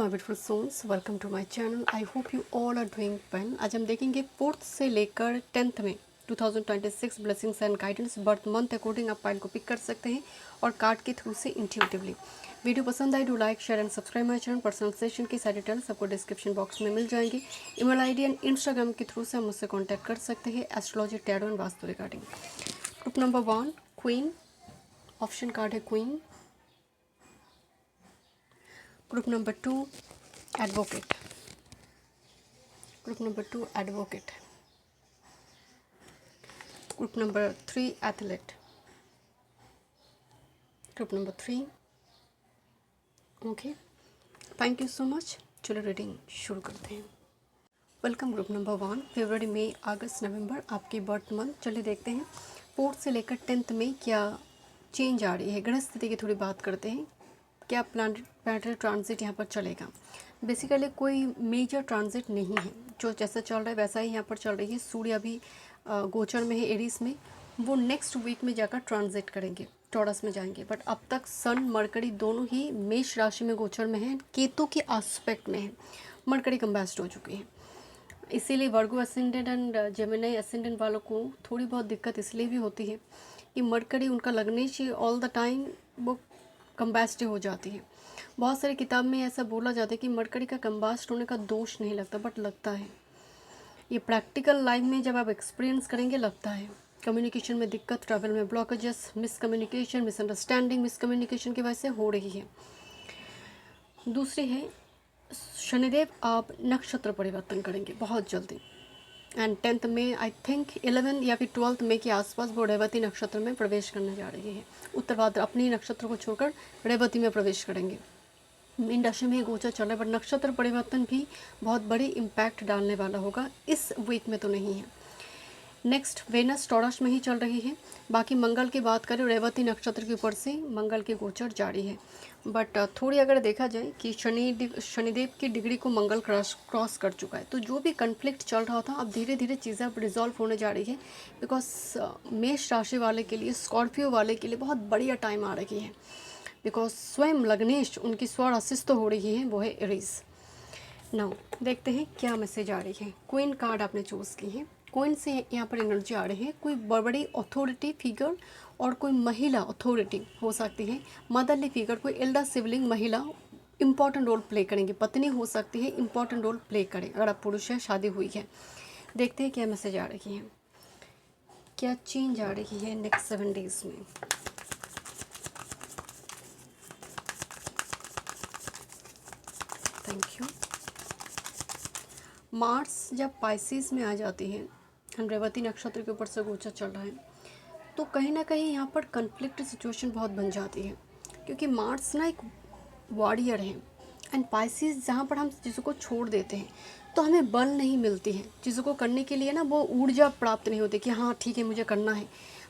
Hello beautiful souls, welcome to my channel. I hope you all are doing well. आज हम देखेंगे 4th से लेकर 10th में 2026 blessings and guidance. Birth month according आप pile को पिक कर सकते हैं और कार्ड के थ्रू से इंट्यूटिवली। वीडियो पसंद आए, do like share and subscribe my channel. Personal session की सारी डिटेल्स आपको डिस्क्रिप्शन बॉक्स में मिल जाएंगी। ईमेल आईडी एंड इंस्टाग्राम के थ्रू से हम मुझसे कॉन्टैक्ट कर सकते हैं astrology, tarot and vastu regarding. Group number 1 queen, option card है queen. Group number 2 advocate, group number 2 advocate. Group number 3 athlete, group number 3। Okay, thank you so much. चलो reading शुरू करते हैं। वेलकम ग्रुप नंबर 1, फरवरी, मई, अगस्त, नवंबर आपकी birth month. चलिए देखते हैं 4th से लेकर 10th में क्या चेंज आ रही है। ग्रह स्थिति की थोड़ी बात करते हैं। क्या प्लानिटरी ट्रांजिट यहाँ पर चलेगा। बेसिकली कोई मेजर ट्रांजिट नहीं है, जो जैसा चल रहा है वैसा ही यहाँ पर चल रही है। सूर्य अभी गोचर में है एरीज में, वो नेक्स्ट वीक में जाकर ट्रांजिट करेंगे, टॉरस में जाएंगे। बट अब तक सन मरकरी दोनों ही मेष राशि में गोचर में हैं, केतु के आस्पेक्ट में है। मरकरी कंबास्ट हो चुकी है, इसीलिए वर्गो असेंडेंट एंड जेमिनी असेंडेंट वालों को थोड़ी बहुत दिक्कत इसलिए भी होती है कि मरकरी उनका लगने से ऑल द टाइम वो कंबास्ट हो जाती है। बहुत सारी किताब में ऐसा बोला जाता है कि मरकरी का कंबास्ट होने का दोष नहीं लगता, बट लगता है। ये प्रैक्टिकल लाइफ में जब आप एक्सपीरियंस करेंगे लगता है। कम्युनिकेशन में दिक्कत, ट्रैवल में ब्लॉकेजेस, मिसकम्युनिकेशन, मिसअंडरस्टैंडिंग मिसकम्युनिकेशन की वजह से हो रही है। दूसरी है शनिदेव आप नक्षत्र परिवर्तन करेंगे बहुत जल्दी। एंड 10th में आई थिंक 11 या फिर 12 मई के आसपास वो रेवती नक्षत्र में प्रवेश करने जा रही है। उत्तर भाद्र अपने ही नक्षत्र को छोड़कर रेवती में प्रवेश करेंगे। मीन राशि में गोचर चल रहा है, बट नक्षत्र परिवर्तन भी बहुत बड़ी इम्पैक्ट डालने वाला होगा। इस वीक में तो नहीं है। नेक्स्ट वेनस टॉरस में ही चल रही है। बाकी मंगल की बात करें, रेवती नक्षत्र के ऊपर से मंगल की गोचर जारी है। बट थोड़ी अगर देखा जाए कि शनिदेव की डिग्री को मंगल क्रॉस कर चुका है, तो जो भी कन्फ्लिक्ट चल रहा था अब धीरे धीरे चीज़ें अब रिजॉल्व होने जा रही है। बिकॉज मेष राशि वाले के लिए, स्कॉर्पियो वाले के लिए बहुत बढ़िया टाइम आ रही है। बिकॉज स्वयं लग्नेश उनकी स्वर असिस्त हो रही है, वो है एरीज। नाउ देखते हैं क्या मैसेज आ रही है। क्वीन कार्ड आपने चूज़ की है। क्वीन से यहाँ पर एनर्जी आ रही है, कोई बड़ी अथॉरिटी फिगर और कोई महिला अथॉरिटी हो सकती है। मदरली फिगर, कोई एल्डर सिबलिंग महिला इंपॉर्टेंट रोल प्ले करेंगी। पत्नी हो सकती है, इंपॉर्टेंट रोल प्ले करें अगर आप पुरुष है, शादी हुई है। देखते हैं क्या मैसेज आ रही है, क्या चेंज आ रही है नेक्स्ट 7 डेज में। Thank you. मार्स जब पाइसिस में आ जाती है, रेवती नक्षत्र के ऊपर से गोचर चल रहा है, तो कहीं ना कहीं यहाँ पर कन्फ्लिक्ट सिचुएशन बहुत बन जाती है। क्योंकि मार्स ना एक वॉरियर है, एंड पाइसिस जहाँ पर हम चीज़ों को छोड़ देते हैं तो हमें बल नहीं मिलती है चीज़ों को करने के लिए ना, वो ऊर्जा प्राप्त नहीं होती कि हाँ ठीक है मुझे करना है।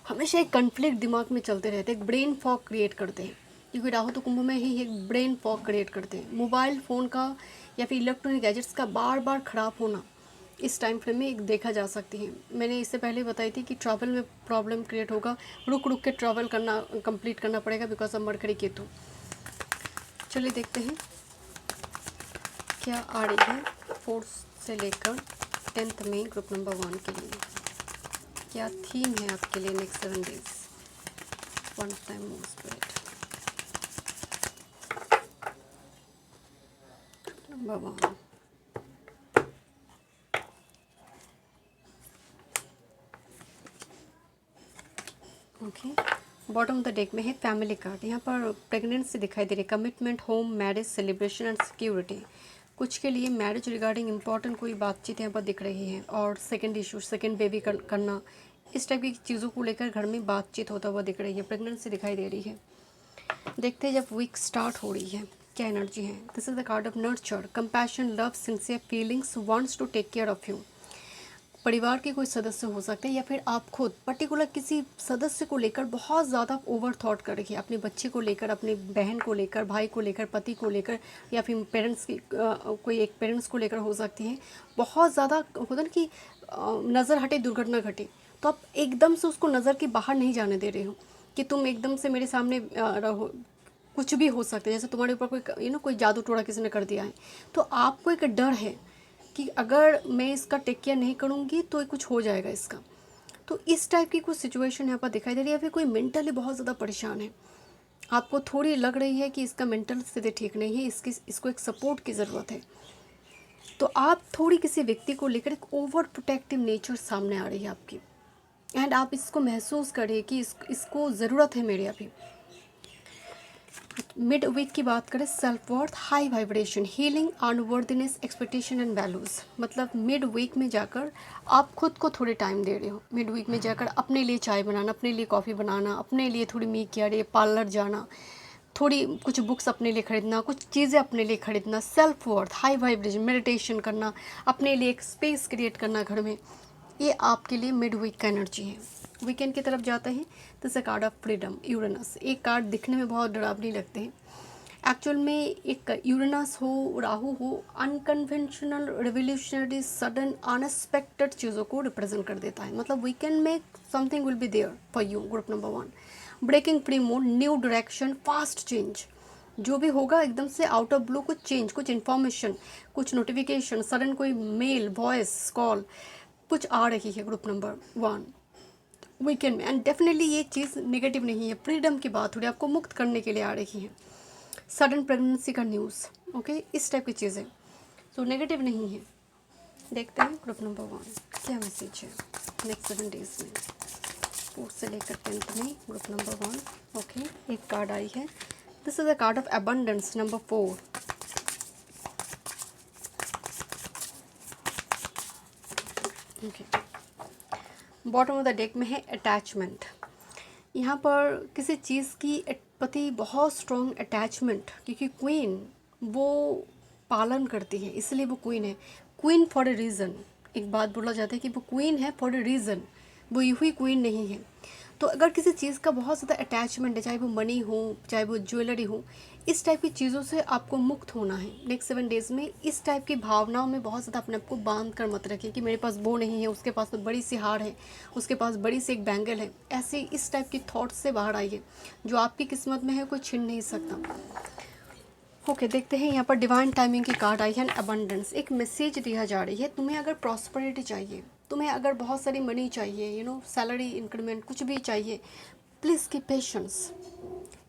हमेशा एक कन्फ्लिक्ट दिमाग में चलते रहते हैं, एक ब्रेन फॉग क्रिएट करते हैं। क्योंकि राहु तो कुंभ में ही एक ब्रेन फॉग क्रिएट करते हैं। मोबाइल फ़ोन का या फिर इलेक्ट्रॉनिक गैजेट्स का बार बार ख़राब होना इस टाइम फ्रेम में एक देखा जा सकती है। मैंने इससे पहले बताई थी कि ट्रैवल में प्रॉब्लम क्रिएट होगा, रुक रुक के ट्रैवल करना कंप्लीट करना पड़ेगा बिकॉज ऑफ मरकरी केतु। चलिए देखते हैं क्या आ रही है 4th से लेकर 10th में ग्रुप नंबर 1 के लिए। क्या थीम है आपके लिए next 7 days. One time more spirit number 1। Okay, bottom of the deck में है फैमिली कार्ड। यहाँ पर प्रेगनेंसी दिखाई दे रही है, commitment, home, marriage, celebration and security. कुछ के लिए मैरिज रिगार्डिंग इंपॉर्टेंट कोई बातचीत यहाँ पर दिख रही है, और सेकंड इशू, सेकंड बेबी करना, इस टाइप की चीज़ों को लेकर घर में बातचीत होता हुआ दिख रही है। प्रेगनेंसी दिखाई दे रही है। देखते हैं जब वीक स्टार्ट हो रही है क्या एनर्जी है। This is the card of nurture, compassion, love, sincere feelings, wants to take care of you. परिवार के कोई सदस्य हो सकते हैं या फिर आप खुद पर्टिकुलर किसी सदस्य को लेकर बहुत ज़्यादा ओवर थॉट कर रही है। अपने बच्चे को लेकर, अपनी बहन को लेकर, भाई को लेकर, पति को लेकर, या फिर पेरेंट्स की कोई एक पेरेंट्स को लेकर हो सकती है। बहुत ज़्यादा होता ना कि नज़र हटे दुर्घटना घटे, तो आप एकदम से उसको नज़र के बाहर नहीं जाने दे रहे हो कि तुम एकदम से मेरे सामने रहो, कुछ भी हो सकता है, जैसे तुम्हारे ऊपर कोई कोई जादू टोड़ा किसी ने कर दिया है, तो आपको एक डर है कि अगर मैं इसका टेक केयर नहीं करूँगी तो कुछ हो जाएगा इसका। तो इस टाइप की कुछ सिचुएशन यहाँ पर दिखाई दे रही है। फिर कोई मेंटली बहुत ज़्यादा परेशान है, आपको थोड़ी लग रही है कि इसका मेंटल स्थिति ठीक नहीं है, इसको एक सपोर्ट की ज़रूरत है। तो आप थोड़ी किसी व्यक्ति को लेकर एक ओवर प्रोटेक्टिव नेचर सामने आ रही है आपकी, एंड आप इसको महसूस करें कि इसको ज़रूरत है मेरे अभी। मिड वीक की बात करें, self worth, high vibration, healing, unworthiness, expectation and values. मतलब मिड वीक में जाकर आप खुद को थोड़े टाइम दे रहे हो। मिड वीक में जाकर अपने लिए चाय बनाना, अपने लिए कॉफ़ी बनाना, अपने लिए थोड़ी मेकअप, पार्लर जाना, थोड़ी कुछ बुक्स अपने लिए खरीदना, कुछ चीज़ें अपने लिए खरीदना, self worth, high vibration, meditation करना, अपने लिए एक स्पेस क्रिएट करना घर में, ये आपके लिए मिड वीक का एनर्जी है। वीकेंड की तरफ जाते हैं तो इस कार्ड ऑफ फ्रीडम, यूरेनस। एक कार्ड दिखने में बहुत डरावनी लगते हैं, एक्चुअल में एक यूरेनस हो, राहु हो, अनकन्वेंशनल, रिवोल्यूशनरी, सडन, अनएक्सपेक्टेड चीज़ों को रिप्रेजेंट कर देता है। मतलब वीकेंड में something will be there for you. Group number 1, breaking free mood, new direction, fast change. जो भी होगा एकदम से आउट ऑफ ब्लू कुछ चेंज, कुछ इन्फॉर्मेशन, कुछ नोटिफिकेशन, सडन कोई मेल, वॉइस कॉल कुछ आ रही है। ग्रुप नंबर 1 वीकेंड में, एंड डेफिनेटली ये चीज़ नेगेटिव नहीं है, फ्रीडम की बात हो रही है, आपको मुक्त करने के लिए आ रही है। सडन प्रेगनेंसी का न्यूज़, ओके, इस टाइप की चीज़ें, सो नेगेटिव नहीं है। देखते हैं ग्रुप नंबर 1 क्या मैसेज है नेक्स्ट 7 डेज में, 4 से लेकर 10 में। ग्रुप नंबर 1, ओके, एक कार्ड आई है, this is a card of abundance, number 4। Okay, bottom of the deck में है अटैचमेंट। यहाँ पर किसी चीज़ की प्रति बहुत स्ट्रॉन्ग अटैचमेंट, क्योंकि क्वीन वो पालन करती है, इसलिए वो क्वीन है। क्वीन फॉर ए रीज़न, एक बात बोला जाता है कि वो क्वीन है फॉर ए रीज़न, वो यूँ ही क्वीन नहीं है। तो अगर किसी चीज़ का बहुत ज़्यादा अटैचमेंट है, चाहे वो मनी हो, चाहे वो ज्वेलरी हो, इस टाइप की चीज़ों से आपको मुक्त होना है नेक्स्ट 7 डेज़ में। इस टाइप की भावनाओं में बहुत ज़्यादा अपने आप को बांध कर मत रखिए कि मेरे पास वो नहीं है, उसके पास तो बड़ी सी हार है, उसके पास बड़ी सी एक बैंगल है। ऐसे इस टाइप की थॉट्स से बाहर आइए, जो आपकी किस्मत में है कोई छीन नहीं सकता। ओके, देखते हैं यहाँ पर डिवाइन टाइमिंग की कार्ड आई है, अबंडेंस। एक मैसेज दिया जा रही है, तुम्हें अगर प्रॉस्पेरिटी चाहिए, तुम्हें अगर बहुत सारी मनी चाहिए, सैलरी इंक्रीमेंट कुछ भी चाहिए, प्लीज़ की पेशेंस,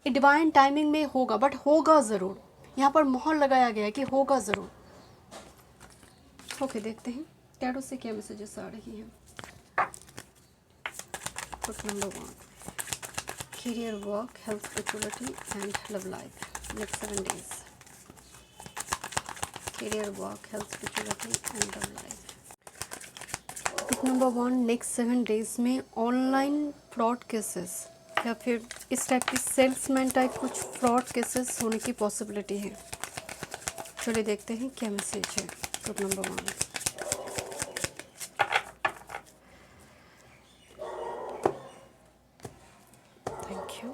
ये डिवाइन टाइमिंग में होगा, बट होगा ज़रूर। यहाँ पर मोहर लगाया गया है कि होगा ज़रूर। ओके, देखते हैं टैरो से क्या मैसेजेस आ रही हैं। Number 1, career, work, health, spirituality and love life next 7 days. Career, work, health, spirituality and love life. Number 1, next 7 days में ऑनलाइन फ्रॉड केसेस या फिर इस टाइप की सेल्समैन टाइप कुछ फ्रॉड केसेस होने की पॉसिबिलिटी है। चलिए देखते हैं क्या मैसेज है ग्रुप नंबर 1। Thank you.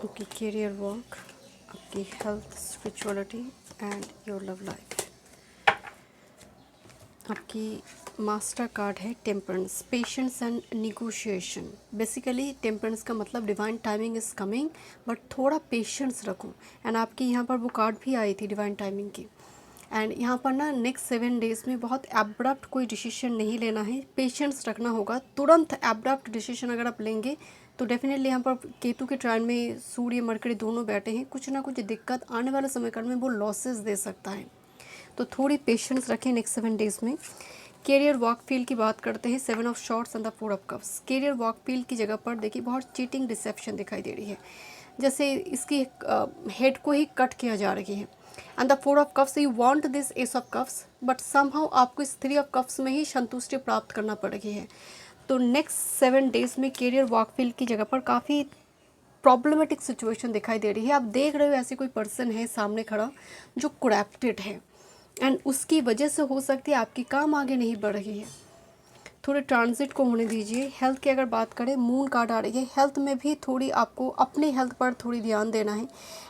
आपकी करियर, वर्क, आपकी health, spirituality and your love life. आपकी मास्टर कार्ड है temperance, patience and negotiation. Basically temperance का मतलब divine timing is coming, but थोड़ा पेशेंस रखो। एंड आपकी यहाँ पर वो कार्ड भी आई थी डिवाइन टाइमिंग की। एंड यहाँ पर ना नेक्स्ट 7 डेज़ में बहुत एब्रप्ट कोई डिसीजन नहीं लेना है, पेशेंस रखना होगा। तुरंत एब्रप्ट डिसीजन अगर आप लेंगे तो डेफिनेटली यहाँ पर केतु के ट्राइन में सूर्य मरकरी दोनों बैठे हैं, कुछ ना कुछ दिक्कत आने वाले समय काल में वो लॉसेस दे सकता है। तो थोड़ी पेशेंस रखें नेक्स्ट 7 डेज़ में। कैरियर, वर्क फील्ड की बात करते हैं, 7 of swords and the 4 of cups. Career, work field की जगह पर देखिए बहुत चीटिंग, डिसेप्शन दिखाई दे रही है, जैसे इसकी हेड को ही कट किया जा रही है। And the 4 of cups, you want this S of cups, but somehow आपको इस 3 ऑफ कप्स में ही संतुष्टि प्राप्त करना पड़ रही है। तो नेक्स्ट 7 डेज़ में कैरियर, वर्क फील्ड की जगह पर काफ़ी प्रॉब्लमेटिक सिचुएशन दिखाई दे रही है। आप देख रहे हो ऐसे कोई पर्सन है सामने खड़ा जो करप्टेड है, एंड उसकी वजह से हो सकती है आपकी काम आगे नहीं बढ़ रही है। थोड़े ट्रांजिट को होने दीजिए। हेल्थ की अगर बात करें, मून कार्ड आ रही है, हेल्थ में भी थोड़ी आपको अपनी हेल्थ पर थोड़ी ध्यान देना है।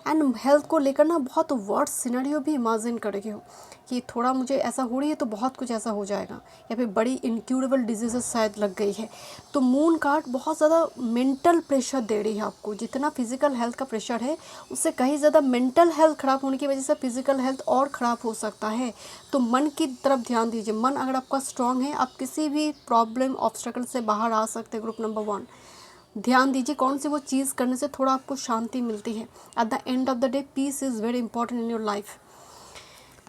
एंड हेल्थ को लेकर ना बहुत वर्स्ट सिनेरियो भी इमेजिन कर रही हो कि थोड़ा मुझे ऐसा हो रही है तो बहुत कुछ ऐसा हो जाएगा, या फिर बड़ी इनक्यूरेबल डिजीजेस शायद लग गई है। तो मून कार्ड बहुत ज़्यादा मेंटल प्रेशर दे रही है आपको। जितना फिजिकल हेल्थ का प्रेशर है उससे कहीं ज़्यादा मेंटल हेल्थ ख़राब होने की वजह से फिजिकल हेल्थ और ख़राब हो सकता है। तो मन की तरफ ध्यान दीजिए। मन अगर आपका स्ट्रांग है, आप किसी भी प्रॉब्लम ऑब्स्टेकल से बाहर आ सकते हैं। ग्रुप नंबर 1, ध्यान दीजिए कौन सी वो चीज़ करने से थोड़ा आपको शांति मिलती है। At the end of the day peace is very important in your life.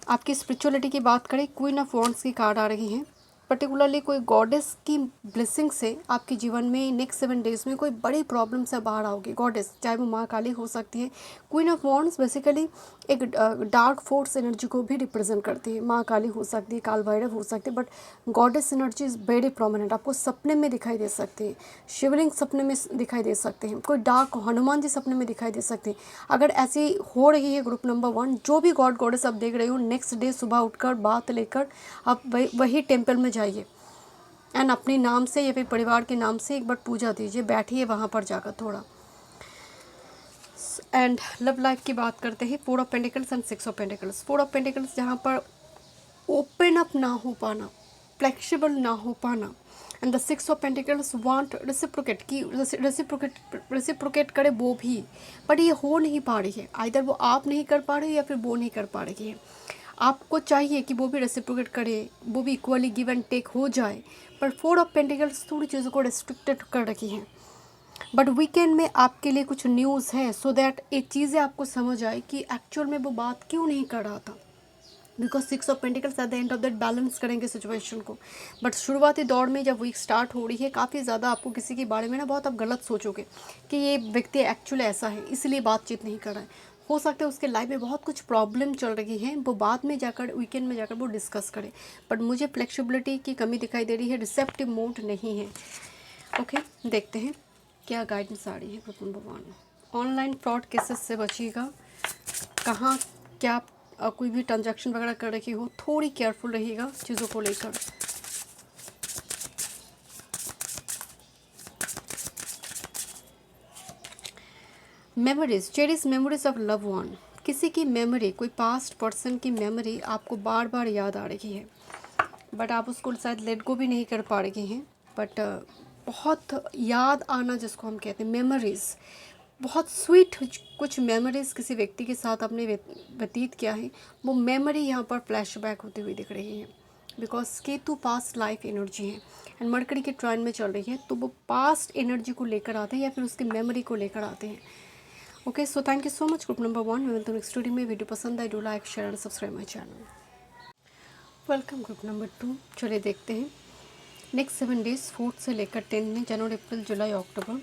आपकी स्पिरिचुअलिटी की बात करें, क्वीन ऑफ वॉन्ड्स की कार्ड आ रही है। पर्टिकुलरली कोई गॉडेस की ब्लेसिंग से आपके जीवन में नेक्स्ट 7 डेज में कोई बड़ी प्रॉब्लम से बाहर आओगे। गॉडेस चाहे वो माँ काली हो सकती है। क्वीन ऑफ वॉन्ड्स बेसिकली एक डार्क फोर्स एनर्जी को भी रिप्रेजेंट करती है। माँ काली हो सकती है, काल भैरव हो सकती है, but goddess energy is very prominent. आपको सपने में दिखाई दे सकती है, शिवलिंग सपने में दिखाई दे सकते हैं, कोई डार्क हनुमान जी सपने में दिखाई दे सकते हैं। अगर ऐसी हो रही है ग्रुप नंबर 1, जो भी गॉड गॉडेस आप देख रहे हो, नेक्स्ट डे सुबह उठकर बात लेकर आप वही टेम्पल में जाइए एंड अपने नाम से या फिर परिवार के नाम से एक बार पूजा दीजिए, बैठिए वहाँ पर जाकर थोड़ा। एंड लव लाइफ की बात करते हैं, 4 of pentacles and 6 of pentacles. 4 of pentacles जहाँ पर ओपन अप ना हो पाना, फ्लेक्सिबल ना हो पाना, and the 6 of pentacles want reciprocate की रेसिप्रोकेट करे वो भी, बट ये हो नहीं पा रही है। आइदर वो आप नहीं कर पा रहे या फिर वो नहीं कर पा रही है। आपको चाहिए कि वो भी रेसिप्रोकेट करे, वो भी इक्वली गिव एंड टेक हो जाए, पर 4 ऑफ पेंटिकल्स थोड़ी चीज़ों को रेस्ट्रिक्टेड कर रखी हैं। बट वीकेंड में आपके लिए कुछ न्यूज़ है, सो दैट ये चीज़ें आपको समझ आए कि एक्चुअल में वो बात क्यों नहीं कर रहा था। Because 6 of pentacles eight the end of that balance करेंगे सिचुएशन को। बट शुरुआती दौर में जब वीक स्टार्ट हो रही है, काफ़ी ज़्यादा आपको किसी के बारे में ना बहुत आप गलत सोचोगे कि ये व्यक्ति एक्चुअली ऐसा है, इसलिए बातचीत नहीं कर रहा है। हो सकता है उसके लाइफ में बहुत कुछ प्रॉब्लम चल रही है, वो बाद में जाकर वीकेंड में जाकर वो डिस्कस करे। बट मुझे फ्लेक्सिबिलिटी की कमी दिखाई दे रही है, रिसेप्टिव मोड नहीं है। ओके, देखते हैं क्या गाइडेंस आ रही है group number 1। Online fraud cases से बचिएगा। कहाँ क्या कोई भी ट्रांजैक्शन वगैरह कर रही हो, थोड़ी केयरफुल रहिएगा चीज़ों को लेकर। Memories, cherish memories of love one. किसी की मेमोरी, कोई पास्ट पर्सन की मेमोरी आपको बार बार याद आ रही है, बट आप उसको शायद लेट गो भी नहीं कर पा रही हैं। बट बहुत याद आना जिसको हम कहते हैं, मेमोरीज़, बहुत स्वीट कुछ मेमोरीज़ किसी व्यक्ति के साथ आपने व्यतीत किया है, वो मेमोरी यहाँ पर फ्लैशबैक होती हुई दिख रही है। Because Ketu past life energy है एंड मरकरी के ट्राइन में चल रही है, तो वो पास्ट एनर्जी को लेकर आते हैं या फिर उसकी मेमोरी को लेकर आते हैं। Okay, so thank you so much group number 1। मैं मिलता हूँ नेक्स्ट वीडियो में। वीडियो पसंद आए, do like share and subscribe my channel. Welcome group number 2। चलिए देखते हैं नेक्स्ट 7 डेज 4 से लेकर 10 में, जनवरी, अप्रैल, जुलाई, अक्टूबर,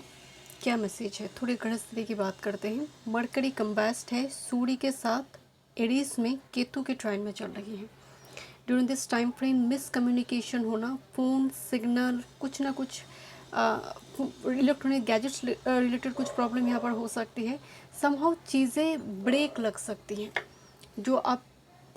क्या मैसेज है। थोड़ी गृहस्थी की बात करते हैं। मरकरी कंबास्ट है सूर्य के साथ एरीज में, केतु के ट्राइन में चल रही है। During this time frame miscommunication होना, फ़ोन सिग्नल, कुछ ना कुछ इलेक्ट्रॉनिक गैजेट्स रिलेटेड कुछ प्रॉब्लम यहाँ पर हो सकती है। समहाउ चीज़ें ब्रेक लग सकती हैं। जो आप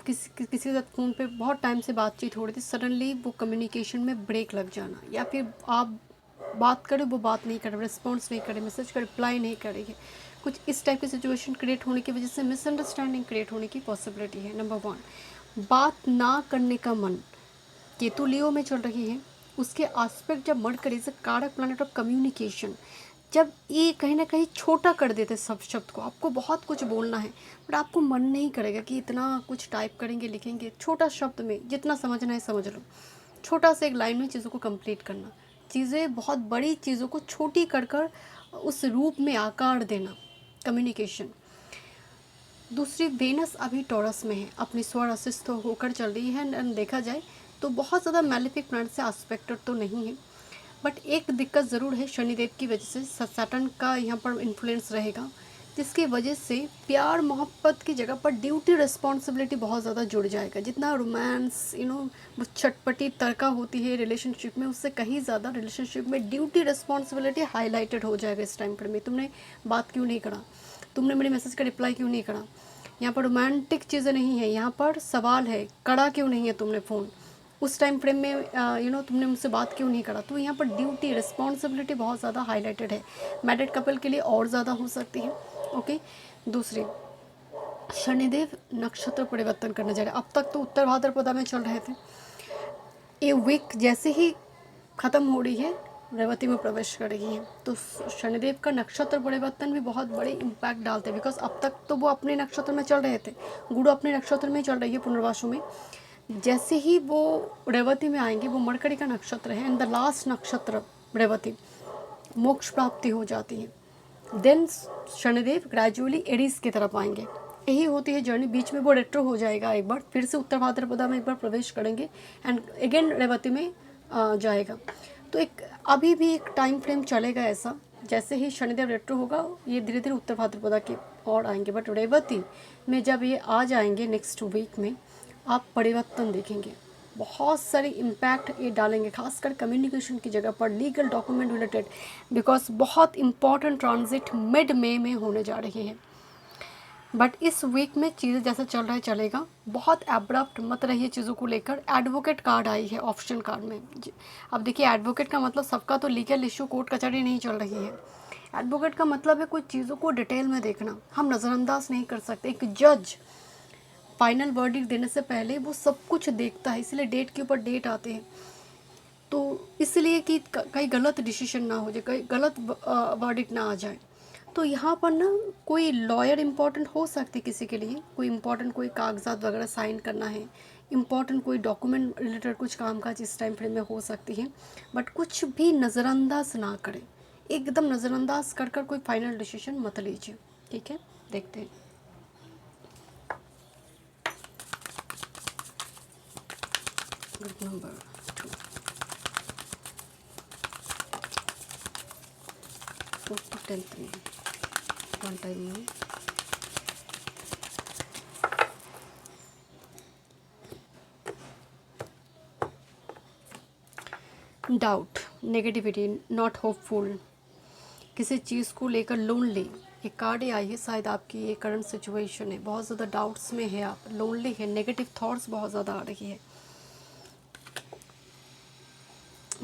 किसी के साथ फ़ोन पे बहुत टाइम से बातचीत हो रही थी, सडनली वो कम्युनिकेशन में ब्रेक लग जाना, या फिर आप बात करें वो बात नहीं कर रहे, रिस्पॉन्स नहीं करे, मैसेज का रिप्लाई नहीं करेगी, कुछ इस टाइप की सिचुएशन क्रिएट होने की वजह से मिसअंडरस्टैंडिंग क्रिएट होने की पॉसिबिलिटी है। नंबर 1, बात ना करने का मन, केतु लियो में चल रही है, उसके आस्पेक्ट जब मरकरी से कारक प्लैनेट ऑफ कम्युनिकेशन, जब ये कहीं ना कहीं छोटा कर देते सब शब्द को, आपको बहुत कुछ बोलना है बट आपको मन नहीं करेगा कि इतना कुछ टाइप करेंगे लिखेंगे, छोटा शब्द में जितना समझना है समझ लो, छोटा से एक लाइन में चीज़ों को कंप्लीट करना, चीज़ें बहुत बड़ी चीज़ों को छोटी कर कर उस रूप में आकार देना, कम्युनिकेशन। दूसरी, वेनस अभी टॉरस में है, अपनी स्वर असिस्त होकर चल रही है एंड देखा जाए तो बहुत ज़्यादा मैलिफिक प्लैनेट से एस्पेक्टेड तो नहीं है, बट एक दिक्कत ज़रूर है, शनिदेव की वजह से सैटर्न का यहाँ पर इन्फ्लुएंस रहेगा, जिसकी वजह से प्यार मोहब्बत की जगह पर ड्यूटी रिस्पॉन्सिबिलिटी बहुत ज़्यादा जुड़ जाएगा। जितना रोमांस वो चटपटी तड़का होती है रिलेशनशिप में, उससे कहीं ज़्यादा रिलेशनशिप में ड्यूटी रिस्पॉन्सिबिलिटी हाईलाइटेड हो जाएगा इस टाइम पर। तुमने बात क्यों नहीं करा, तुमने मेरे मैसेज का रिप्लाई क्यों नहीं करा, यहाँ पर रोमांटिक चीज़ें नहीं है, यहाँ पर सवाल है करा क्यों नहीं है तुमने फ़ोन, उस टाइम फ्रेम में तुमने मुझसे बात क्यों नहीं करा। तो यहाँ पर ड्यूटी रिस्पॉन्सिबिलिटी बहुत ज़्यादा हाईलाइटेड है, मैरिड कपल के लिए और ज़्यादा हो सकती है। ओके, दूसरी, शनिदेव नक्षत्र परिवर्तन करने जा रहे हैं। अब तक तो उत्तर भाद्रपदा में चल रहे थे, ये वीक जैसे ही ख़त्म हो रही है रेवती में प्रवेश कर रही है, तो शनिदेव का नक्षत्र परिवर्तन भी बहुत बड़े इम्पैक्ट डालते हैं। बिकॉज अब तक तो वो अपने नक्षत्र में चल रहे थे, गुरु अपने नक्षत्र में ही चल रही है पुनर्वासु में। जैसे ही वो रेवती में आएंगे, वो मरकरी का नक्षत्र है एंड द लास्ट नक्षत्र रेवती, मोक्ष प्राप्ति हो जाती है। देन शनिदेव ग्रेजुअली एरीज की तरफ आएंगे। यही होती है जर्नी। बीच में वो रेट्रो हो जाएगा, एक बार फिर से उत्तर भाद्रपदा में एक बार प्रवेश करेंगे एंड अगेन रेवती में जाएगा। तो एक अभी भी एक टाइम फ्रेम चलेगा ऐसा, जैसे ही शनिदेव रेट्रो होगा ये धीरे धीरे उत्तर भाद्रपदा की ओर आएंगे। बट रेवती में जब ये आ जाएंगे नेक्स्ट वीक में, आप परिवर्तन देखेंगे, बहुत सारे इम्पैक्ट ये डालेंगे, खासकर कम्युनिकेशन की जगह पर, लीगल डॉक्यूमेंट रिलेटेड। बिकॉज बहुत इंपॉर्टेंट ट्रांजिट मिड मे में होने जा रही है। बट इस वीक में चीज़ें जैसा चल रहा है चलेगा, बहुत एब्रप्ट मत रहिए चीज़ों को लेकर। एडवोकेट कार्ड आई है ऑप्शनल कार्ड में। अब देखिए, एडवोकेट का मतलब सबका तो लीगल इशू कोर्ट कचहरी नहीं चल रही है। एडवोकेट का मतलब है कुछ चीज़ों को डिटेल में देखना, हम नज़रअंदाज नहीं कर सकते। एक जज फाइनल वर्डिक्ट देने से पहले वो सब कुछ देखता है, इसलिए डेट के ऊपर डेट आते हैं। तो इसलिए कि कहीं गलत डिसीजन ना हो जाए, कहीं गलत वर्डिक्ट ना आ जाए। तो यहाँ पर ना कोई लॉयर इम्पॉर्टेंट हो सकती है किसी के लिए, कोई इम्पॉर्टेंट कोई कागजात वगैरह साइन करना है, इम्पॉर्टेंट कोई डॉक्यूमेंट रिलेटेड कुछ कामकाज इस टाइम फ्रेम में हो सकती है। बट कुछ भी नज़रअंदाज ना करें, एकदम नज़रअंदाज कर कर कोई फाइनल डिसीजन मत लीजिए। ठीक है, देखते हैं। Group number 2, 4th to 10th में वन टाइम में डाउट, नेगेटिविटी, नॉट होपफुल, किसी चीज़ को लेकर लोनली। ये कार्ड ही आई है, शायद आपकी ये करंट सिचुएशन है, बहुत ज़्यादा डाउट्स में है आप, लोनली है, नेगेटिव थॉट्स बहुत ज़्यादा आ रही है।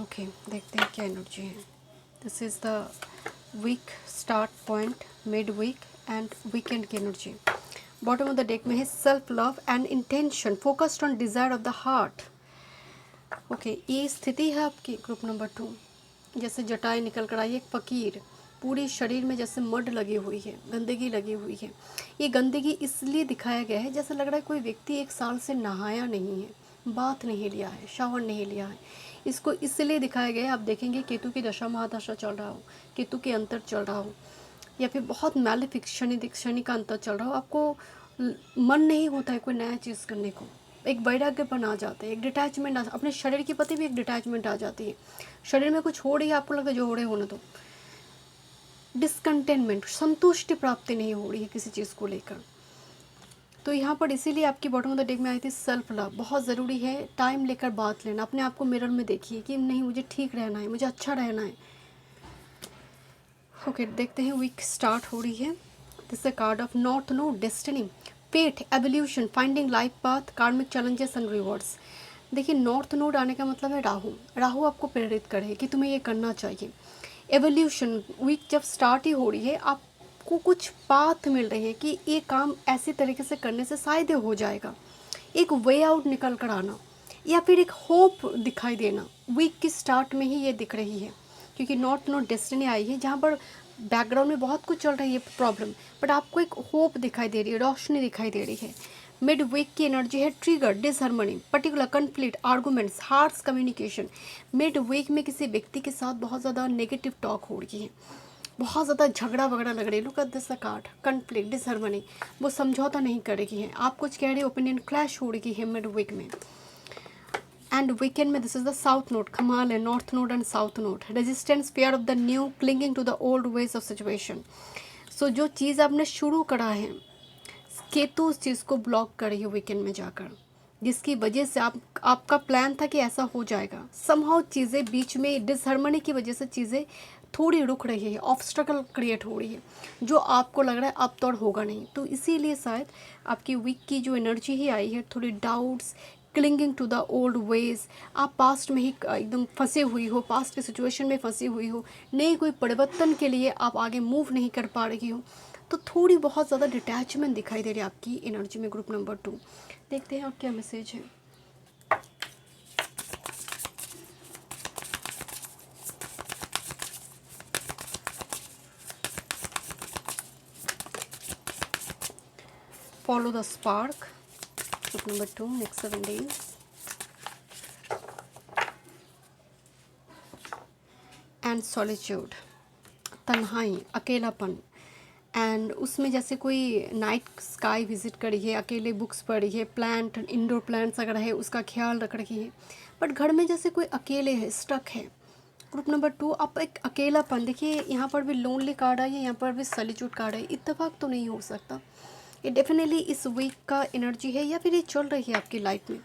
ओके, देखते हैं क्या एनर्जी है। This is the week start point, mid week and weekend की energy. Bottom of the deck में है self love and intention, focused on desire of the heart. Okay, ये स्थिति है आपकी ग्रुप नंबर 2। जैसे जटाएं निकल कर आई, एक फकीर, पूरे शरीर में जैसे मड लगी हुई है, गंदगी लगी हुई है। ये गंदगी इसलिए दिखाया गया है, जैसे लग रहा है कोई व्यक्ति 1 साल से नहाया नहीं है, बाथ नहीं लिया है, शावर नहीं लिया है। इसको इसलिए दिखाया गया है, आप देखेंगे केतु की दशा महादशा चल रहा हो, केतु के अंतर चल रहा हो, या फिर बहुत मैलेफिक शनि का अंतर चल रहा हो, आपको मन नहीं होता है कोई नया चीज़ करने को, एक वैराग्यपन आ जाता है, एक डिटैचमेंट अपने शरीर के प्रति भी एक डिटैचमेंट आ जाती है। शरीर में कुछ हो रही है, आपको लगता है जो हो रहे होने दो। डिसकंटेनमेंट, संतुष्टि प्राप्ति नहीं हो रही है किसी चीज़ को लेकर। तो यहाँ पर इसीलिए आपकी बॉटम ऑफ द डेक में आई थी सेल्फ लव। बहुत ज़रूरी है टाइम लेकर बात लेना, अपने आप को मिरर में देखिए कि नहीं, मुझे ठीक रहना है, मुझे अच्छा रहना है। ओके, देखते हैं वीक स्टार्ट हो रही है। This is card of north node, destiny, fate, evolution, finding life path, karmic challenges and rewards. देखिए, नॉर्थ नोड आने का मतलब है राहु। राहु आपको प्रेरित करे कि तुम्हें ये करना चाहिए। एवोल्यूशन, वीक जब स्टार्ट ही हो रही है, आपको कुछ पाथ मिल रही है कि ये काम ऐसे तरीके से करने से शायद हो जाएगा, एक वे आउट निकल कर आना, या फिर एक होप दिखाई देना। वीक की स्टार्ट में ही ये दिख रही है, क्योंकि नॉर्थ नोड डेस्टिनी आई है, जहाँ पर बैकग्राउंड में बहुत कुछ चल रही है प्रॉब्लम, बट आपको एक होप दिखाई दे रही है, रोशनी दिखाई दे रही है। मिड वीक की एनर्जी है trigger, disharmony, particular conflict, arguments, harsh communication. Mid week में किसी व्यक्ति के साथ बहुत ज़्यादा नेगेटिव टॉक हो रही है, बहुत ज़्यादा झगड़ा वगड़ा लग रही है। Look at this card, conflict, disharmony, वो समझौता नहीं कर रही है, आप कुछ कह रहे हैं, ओपिनियन क्लैश हो रही है मिड वीक में। एंड वीकेंड में this is the south node, कमाल है, north node and south node, resistance, fear of the new, clinging to the old ways of situation. So जो चीज़ आपने शुरू करा है, केतु उस चीज़ को ब्लॉक कर रही है वीकेंड में जाकर, जिसकी वजह से आपका प्लान था कि ऐसा हो जाएगा, समहाउ चीज़ें बीच में डिसहार्मनी की वजह से चीज़ें थोड़ी रुक रही है, ऑब्स्टेकल क्रिएट हो रही है, जो आपको लग रहा है अब तो होगा नहीं। तो इसीलिए शायद आपकी वीक की जो एनर्जी ही आई है, थोड़ी doubts, clinging to the old ways, आप पास्ट में ही एकदम फंसे हुई हो, पास्ट की सिचुएशन में फंसी हुई हो, नई कोई परिवर्तन के लिए आप आगे मूव नहीं कर पा रही हो। तो थोड़ी बहुत ज़्यादा डिटैचमेंट दिखाई दे रही है आपकी एनर्जी में ग्रुप नंबर 2। देखते हैं और क्या मैसेज है। Follow the spark, group number 2, next 7 days. And solitude, तन्हाई, अकेलापन। एंड उसमें जैसे कोई नाइट स्काई विजिट करी है, अकेले बुक्स पढ़ी है, प्लांट, इंडोर प्लांट्स अगर है उसका ख्याल रख रही है, बट घर में जैसे कोई अकेले है, स्टक है। ग्रुप नंबर 2, आप एक अकेलापन, देखिए यहाँ पर भी लोनली कार्ड है, यहाँ पर भी सॉलिट्यूड कार्ड है। इत्तेफाक तो नहीं हो सकता, ये डेफिनेटली इस वीक का एनर्जी है या फिर ये चल रही है आपकी लाइफ में।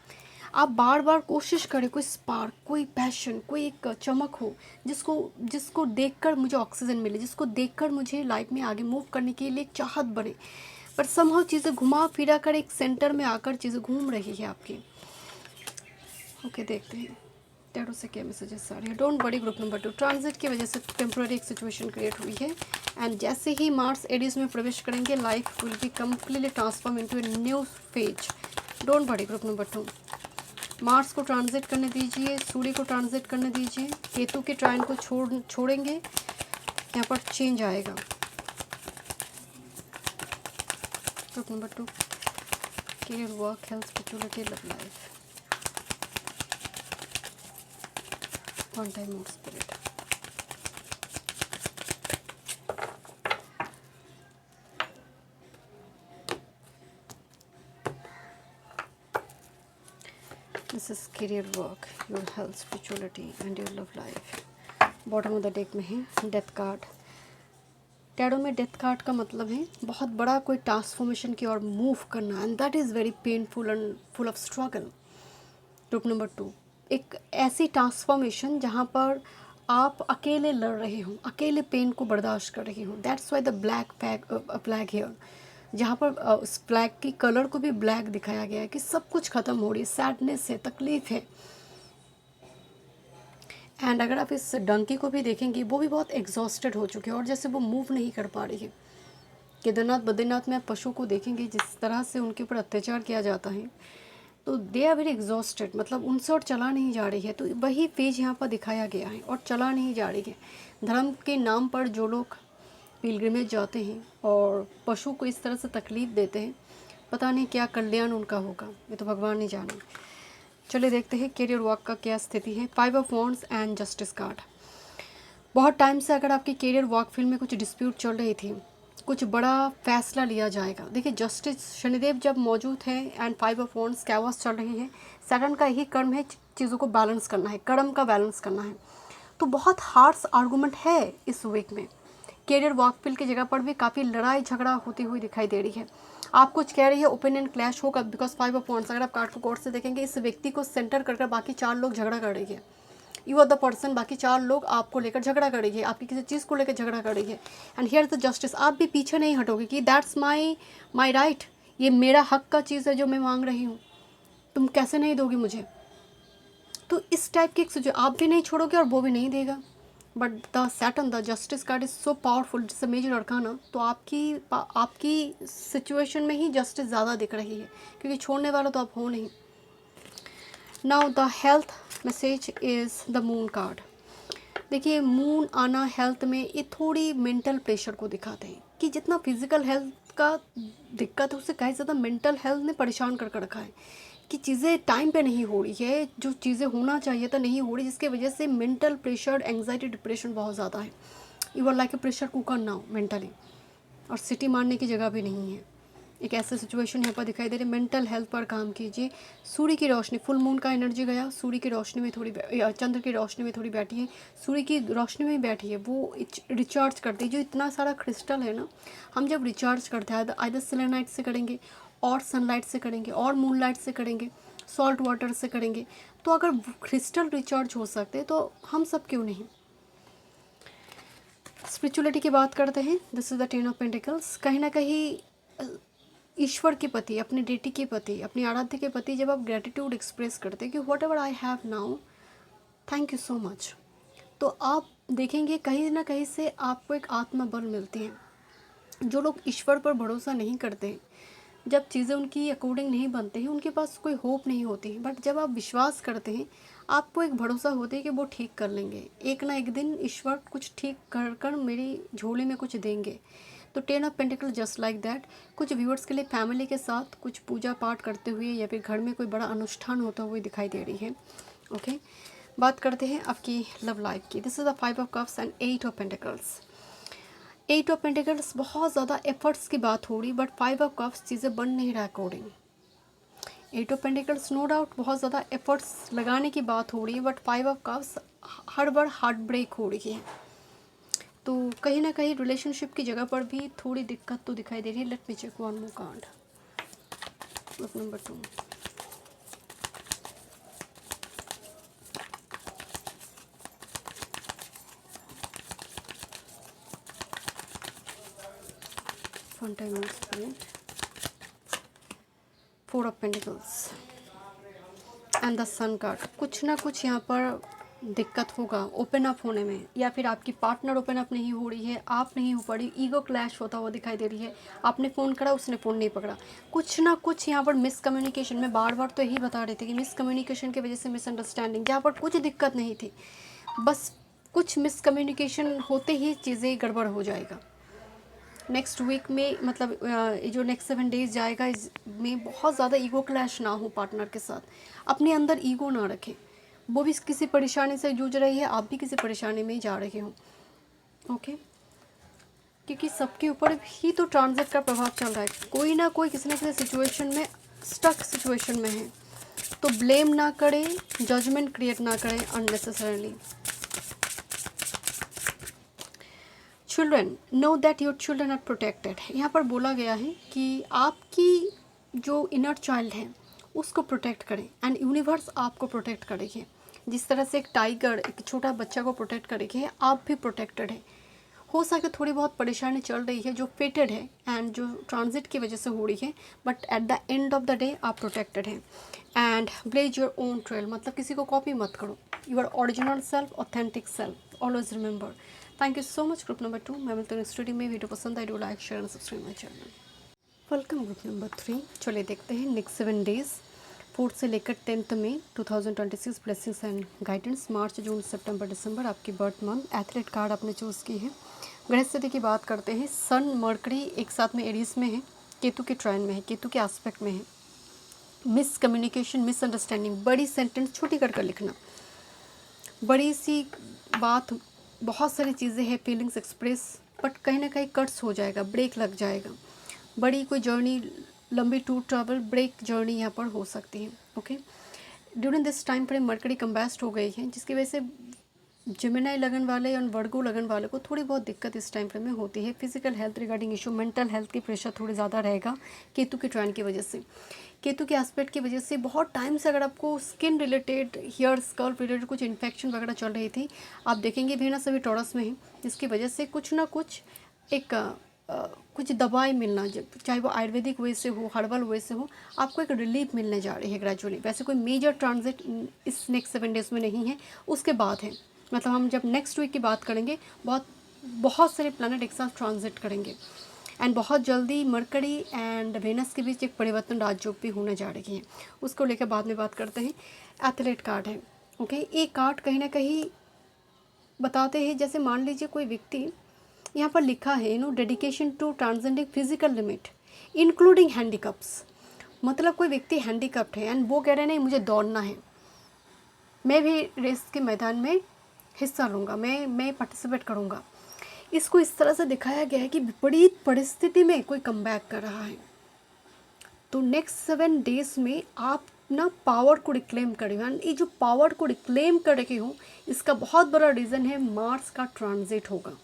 आप बार बार कोशिश करें, कोई स्पार्क, कोई पैशन, कोई एक चमक हो जिसको जिसको देखकर मुझे ऑक्सीजन मिले, जिसको देखकर मुझे लाइफ में आगे मूव करने के लिए एक चाहत बने, पर समहाउ चीज़ें घुमा फिरा कर एक सेंटर में आकर चीज़ें घूम रही है आपकी। ओके, देखते हैं टैरो से क्या मैसेजेस आ रहे हैं। Don't worry group number 2, transit की वजह से टेम्प्रेरी एक सिचुएशन क्रिएट हुई है, एंड जैसे ही मार्स एरीज में प्रवेश करेंगे life will be completely transform into a new phase. Don't worry group number 2, Mars को ट्रांजिट करने दीजिए, सूर्य को ट्रांजिट करने दीजिए, केतु के ट्राइन को छोड़ेंगे, यहाँ पर चेंज आएगा। Group number 2, career, work, health, spirituality, love life. One time more spirit. This is career, work, your health, spirituality and your love life. Bottom of the deck में है डेथ कार्ड। टैरो में death card का मतलब है बहुत बड़ा कोई transformation की ओर मूव करना, and that is very painful and full of struggle. Group number 2, एक ऐसी ट्रांसफॉर्मेशन जहाँ पर आप अकेले लड़ रहे हो, अकेले पेन को बर्दाश्त कर रही हो। That's why the black hair, जहाँ पर उस ब्लैक की कलर को भी ब्लैक दिखाया गया है कि सब कुछ ख़त्म हो रही है, सैडनेस है, तकलीफ़ है। एंड अगर आप इस डंकी को भी देखेंगे, वो भी बहुत एग्जॉस्टेड हो चुके हैं और जैसे वो मूव नहीं कर पा रही है। केदारनाथ बद्रीनाथ में आप पशु को देखेंगे जिस तरह से उनके ऊपर अत्याचार किया जाता है, तो दे आर वेरी एग्जॉस्टेड, मतलब उनसे और चला नहीं जा रही है। तो वही पेज यहाँ पर दिखाया गया है, और चला नहीं जा रही है। धर्म के नाम पर जो लोग पिलग्रिमेज जाते हैं और पशु को इस तरह से तकलीफ़ देते हैं, पता नहीं क्या कल्याण उनका होगा, ये तो भगवान ही जाने। चलिए देखते हैं करियर वर्क का क्या स्थिति है। 5 of wands and justice card. बहुत टाइम से अगर आपकी करियर वर्क फील्ड में कुछ डिस्प्यूट चल रही थी, कुछ बड़ा फैसला लिया जाएगा। देखिए जस्टिस शनिदेव जब मौजूद है एंड 5 ऑफ वॉन्ड्स कैवास चल रही है, सैटर्न का यही कर्म है चीज़ों को बैलेंस करना है, कर्म का बैलेंस करना है। तो बहुत हार्श आर्गूमेंट है इस वीक में। करियर वर्क फील्ड की जगह पर भी काफ़ी लड़ाई झगड़ा होती हुई दिखाई दे रही है। आप कुछ कह रही है, ओपिनियन क्लैश होगा, बिकॉज 5 ऑफ वॉन्ड्स, अगर आप कार्ड को गौर से देखेंगे, इस व्यक्ति को सेंटर कर बाकी 4 लोग झगड़ा कर रही है। यू आर द पर्सन, बाकी 4 लोग आपको लेकर झगड़ा कर रही है, आपकी किसी चीज़ को लेकर झगड़ा कर रही है। एंड हियर द जस्टिस, आप भी पीछे नहीं हटोगे कि दैट्स माई राइट, ये मेरा हक का चीज़ है जो मैं मांग रही हूँ, तुम कैसे नहीं दोगी मुझे। तो इस टाइप की एक सोचो, आप भी नहीं छोड़ोगे और वो भी नहीं देगा। But the Saturn, the justice card is so powerful, जिससे मेजर अरकाना, तो आपकी सिचुएशन में ही जस्टिस ज़्यादा दिख रही है, क्योंकि छोड़ने वाला तो आप हो नहीं। Now the health message is the moon card. देखिए मून आना हेल्थ में ये थोड़ी मेंटल प्रेशर को दिखाते हैं कि जितना फिजिकल हेल्थ का दिक्कत है, उससे कहीं ज़्यादा मेंटल हेल्थ ने परेशान कर रखा है कि चीज़ें टाइम पे नहीं हो रही है, जो चीज़ें होना चाहिए था नहीं हो रही, जिसकी वजह से मेंटल प्रेशर, एंग्जाइटी, डिप्रेशन बहुत ज़्यादा है। You are like a pressure cooker now mentally, और सिटी मारने की जगह भी नहीं है। एक ऐसा सिचुएशन यहाँ पर दिखाई दे रही है। मेंटल हेल्थ पर काम कीजिए। सूर्य की रोशनी, फुल मून का एनर्जी गया, सूर्य की रोशनी में थोड़ी, चंद्र की रोशनी में थोड़ी बैठी है, सूर्य की रोशनी में बैठी है, वो रिचार्ज करती है। जो इतना सारा क्रिस्टल है ना, हम जब रिचार्ज करते हैं आइदर सेलेनाइट से करेंगे, और सनलाइट से करेंगे, और मूनलाइट से करेंगे, सॉल्ट वाटर से करेंगे, तो अगर क्रिस्टल रिचार्ज हो सकते तो हम सब क्यों नहीं। स्पिरिचुअलिटी की बात करते हैं। This is the 10 of pentacles. कहीं ना कहीं ईश्वर के प्रति, अपने डेटी के प्रति, अपनी आराध्य के प्रति जब आप ग्रेटिट्यूड एक्सप्रेस करते हैं कि what ever I have now, thank you so much, तो आप देखेंगे कहीं ना कहीं से आपको एक आत्मबल मिलती है। जो लोग ईश्वर पर भरोसा नहीं करते, जब चीज़ें उनकी अकॉर्डिंग नहीं बनते हैं, उनके पास कोई होप नहीं होती है। बट जब आप विश्वास करते हैं, आपको एक भरोसा होता है कि वो ठीक कर लेंगे, एक ना एक दिन ईश्वर कुछ ठीक कर कर मेरी झोली में कुछ देंगे। तो 10 of pentacle just like that. कुछ व्यूअर्स के लिए फैमिली के साथ कुछ पूजा पाठ करते हुए या फिर घर में कोई बड़ा अनुष्ठान होता हुआ दिखाई दे रही है। ओके, बात करते हैं आपकी लव लाइफ की। This is the 5 of cups and 8 of pentacles. 8 of pentacles बहुत ज़्यादा एफर्ट्स की बात हो रही, बट 5 ऑफ कप्स चीज़ें बन नहीं रहा according. 8 of pentacles no doubt बहुत ज़्यादा एफर्ट्स लगाने की बात हो रही है, बट 5 ऑफ कप्स हर बार हार्ट ब्रेक हो रही है। तो कहीं ना कहीं रिलेशनशिप की जगह पर भी थोड़ी दिक्कत तो दिखाई दे रही है। Let me check one more card. Look number 2। One time 4 of pentacles and the sun card. कुछ ना कुछ यहाँ पर दिक्कत होगा ओपन अप होने में, या फिर आपकी पार्टनर ओपन अप नहीं हो रही है, आप नहीं हो पड़ी, ईगो क्लैश होता हुआ दिखाई दे रही है। आपने फ़ोन करा, उसने फ़ोन नहीं पकड़ा। कुछ ना कुछ यहाँ पर मिसकम्युनिकेशन में बार बार तो यही बता रहे थे कि मिसकम्युनिकेशन की वजह से मिसअंडरस्टैंडिंग, जहाँ पर कुछ दिक्कत नहीं थी, बस कुछ मिसकम्युनिकेशन होते ही चीज़ें गड़बड़ हो जाएगा। नेक्स्ट वीक में मतलब जो नेक्स्ट 7 डेज जाएगा, इसमें बहुत ज़्यादा ईगो क्लैश ना हो पार्टनर के साथ। अपने अंदर ईगो ना रखें। वो भी किसी परेशानी से जूझ रही है, आप भी किसी परेशानी में जा रहे हो। ओके, क्योंकि सबके ऊपर ही तो ट्रांजिट का प्रभाव चल रहा है। कोई ना कोई किसी न किसी सिचुएशन में, स्टक सिचुएशन में है। तो ब्लेम ना करें, जजमेंट क्रिएट ना करें unnecessarily. Children, know that your children are protected. यहाँ पर बोला गया है कि आपकी जो इनर चाइल्ड है उसको प्रोटेक्ट करें, एंड यूनिवर्स आपको प्रोटेक्ट करेगी। जिस तरह से एक टाइगर एक छोटा बच्चा को प्रोटेक्ट करेगी, आप भी प्रोटेक्टेड है। हो सके थोड़ी बहुत परेशानी चल रही है जो फेटेड है एंड जो ट्रांजिट की वजह से हो रही है, but at the end of the day आप प्रोटेक्टेड हैं। And blaze your own trail, मतलब किसी को कॉपी मत करो। Your original self, authentic self, always remember. Thank you so much. Group number 2, मैं मिलती हूँ स्टूडियो में। वीडियो पसंद आई do like share and subscribe my channel. Welcome group number 3। चलिए देखते हैं नेक्स्ट 7 डेज 4 से लेकर 10 मई 2026 ब्लेसिंग्स एंड गाइडेंस। मार्च, जून, सितंबर, दिसंबर आपकी बर्थ मंथ। एथलीट कार्ड आपने चूज़ की है। ग्रह स्थिति की बात करते हैं। सन मर्करी एक साथ में एरीज में है, केतु के ट्राइन में है, केतु के एस्पेक्ट में है। मिसकम्युनिकेशन, मिसअंडरस्टैंडिंग, बड़ी सेंटेंस छोटी कर कर लिखना, बड़ी सी बात, बहुत सारी चीज़ें हैं, फीलिंग्स एक्सप्रेस, बट कहीं ना कहीं कट्स हो जाएगा, ब्रेक लग जाएगा। बड़ी कोई जर्नी, लंबी टूर ट्रैवल, ब्रेक जर्नी यहाँ पर हो सकती है। Okay, during this time frame Mercury combust हो गई है, जिसकी वजह से जिमिनाई लगन वाले और वर्गो लगन वाले को थोड़ी बहुत दिक्कत इस टाइम फ्रेम में होती है। Physical health regarding issue, mental health की प्रेशर थोड़ी ज़्यादा रहेगा केतु के ट्राइन की वजह से। केतु के एस्पेक्ट की वजह से बहुत टाइम से अगर आपको skin related, hair scalp related कुछ इन्फेक्शन वगैरह चल रही थी, आप देखेंगे वेनस अभी टॉरस में है, जिसकी वजह से कुछ ना कुछ एक कुछ दवाई मिलना, चाहे वो आयुर्वेदिक वे से हो, हर्बल वे से हो, आपको एक रिलीफ मिलने जा रही है ग्रेजुअली। वैसे कोई मेजर ट्रांजिट इस नेक्स्ट 7 डेज़ में नहीं है, उसके बाद है। मतलब हम जब नेक्स्ट वीक की बात करेंगे, बहुत सारे प्लैनेट एक साथ ट्रांजिट करेंगे, एंड बहुत जल्दी मरकरी एंड वेनस के बीच एक परिवर्तन राजयोग भी होने जा रही है। उसको लेकर बाद में बात करते हैं। एथलीट कार्ड है। ओके, एक कार्ड कहीं ना कहीं बताते हैं, जैसे मान लीजिए कोई व्यक्ति, यहाँ पर लिखा है dedication to transcending physical limit including handicaps. मतलब कोई व्यक्ति हैंडीकप्ड है एंड वो कह रहे हैं नहीं मुझे दौड़ना है, मैं भी रेस के मैदान में हिस्सा लूँगा, मैं पार्टिसिपेट करूँगा। इसको इस तरह से दिखाया गया है कि विपरीत परिस्थिति में कोई कमबैक कर रहा है। तो नेक्स्ट 7 डेज में आप ना पावर को रिक्लेम करें, एंड ये जो पावर को रिक्लेम कर रहे हो, इसका बहुत बड़ा रीज़न है मार्स का ट्रांजिट होगा।